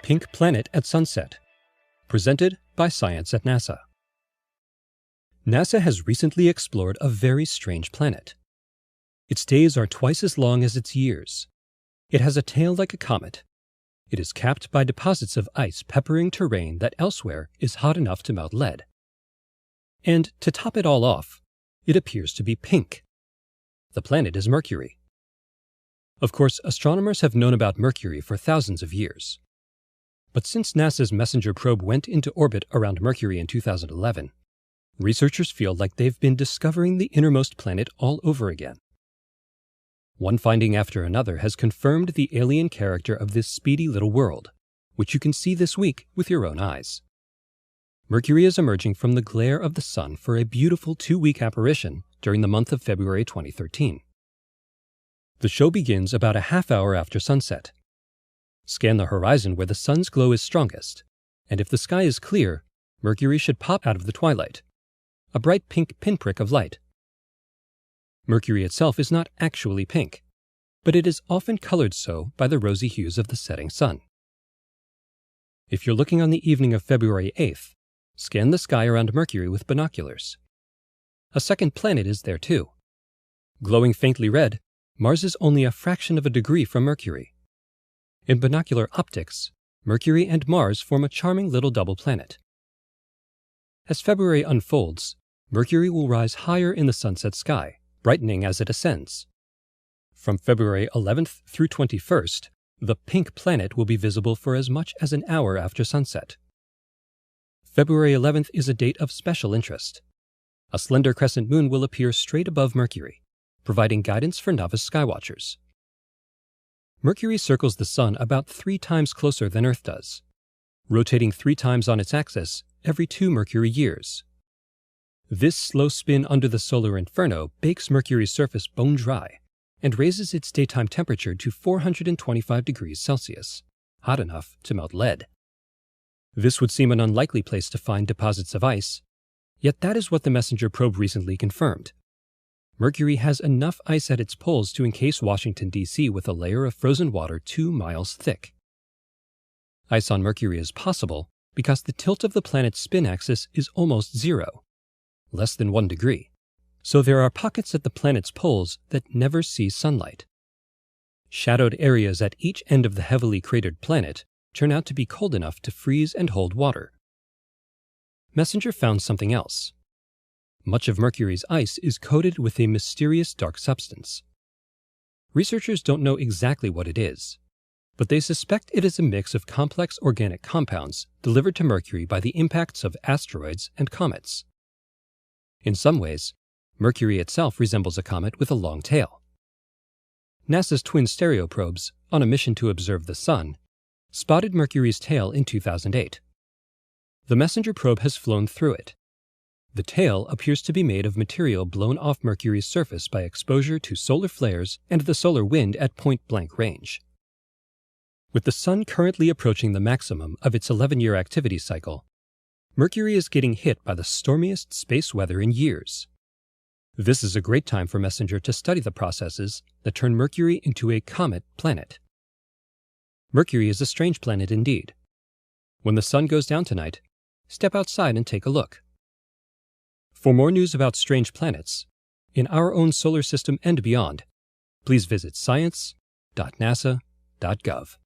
Pink Planet at Sunset, presented by Science at NASA. NASA has recently explored a very strange planet. Its days are twice as long as its years. It has a tail like a comet. It is capped by deposits of ice peppering terrain that elsewhere is hot enough to melt lead. And to top it all off, it appears to be pink. The planet is Mercury. Of course, astronomers have known about Mercury for thousands of years. But since NASA's MESSENGER probe went into orbit around Mercury in 2011, researchers feel like they've been discovering the innermost planet all over again. One finding after another has confirmed the alien character of this speedy little world, which you can see this week with your own eyes. Mercury is emerging from the glare of the sun for a beautiful 2-week apparition during the month of February 2013. The show begins about a half hour after sunset. Scan the horizon where the sun's glow is strongest, and if the sky is clear, Mercury should pop out of the twilight, a bright pink pinprick of light. Mercury itself is not actually pink, but it is often colored so by the rosy hues of the setting sun. If you're looking on the evening of February 8th, scan the sky around Mercury with binoculars. A second planet is there too. Glowing faintly red, Mars is only a fraction of a degree from Mercury. In binocular optics, Mercury and Mars form a charming little double planet. As February unfolds, Mercury will rise higher in the sunset sky, brightening as it ascends. From February 11th through 21st, the pink planet will be visible for as much as an hour after sunset. February 11th is a date of special interest. A slender crescent moon will appear straight above Mercury, providing guidance for novice skywatchers. Mercury circles the Sun about 3 times closer than Earth does, rotating 3 times on its axis every 2 Mercury years. This slow spin under the solar inferno bakes Mercury's surface bone dry and raises its daytime temperature to 425 degrees Celsius, hot enough to melt lead. This would seem an unlikely place to find deposits of ice, yet that is what the MESSENGER probe recently confirmed. Mercury has enough ice at its poles to encase Washington, D.C. with a layer of frozen water 2 miles thick. Ice on Mercury is possible because the tilt of the planet's spin axis is almost 0, less than 1 degree, so there are pockets at the planet's poles that never see sunlight. Shadowed areas at each end of the heavily cratered planet turn out to be cold enough to freeze and hold water. MESSENGER found something else. Much of Mercury's ice is coated with a mysterious dark substance. Researchers don't know exactly what it is, but they suspect it is a mix of complex organic compounds delivered to Mercury by the impacts of asteroids and comets. In some ways, Mercury itself resembles a comet with a long tail. NASA's twin stereo probes, on a mission to observe the Sun, spotted Mercury's tail in 2008. The MESSENGER probe has flown through it. The tail appears to be made of material blown off Mercury's surface by exposure to solar flares and the solar wind at point-blank range. With the Sun currently approaching the maximum of its 11-year activity cycle, Mercury is getting hit by the stormiest space weather in years. This is a great time for MESSENGER to study the processes that turn Mercury into a comet planet. Mercury is a strange planet indeed. When the sun goes down tonight, step outside and take a look. For more news about strange planets, in our own solar system and beyond, please visit science.nasa.gov.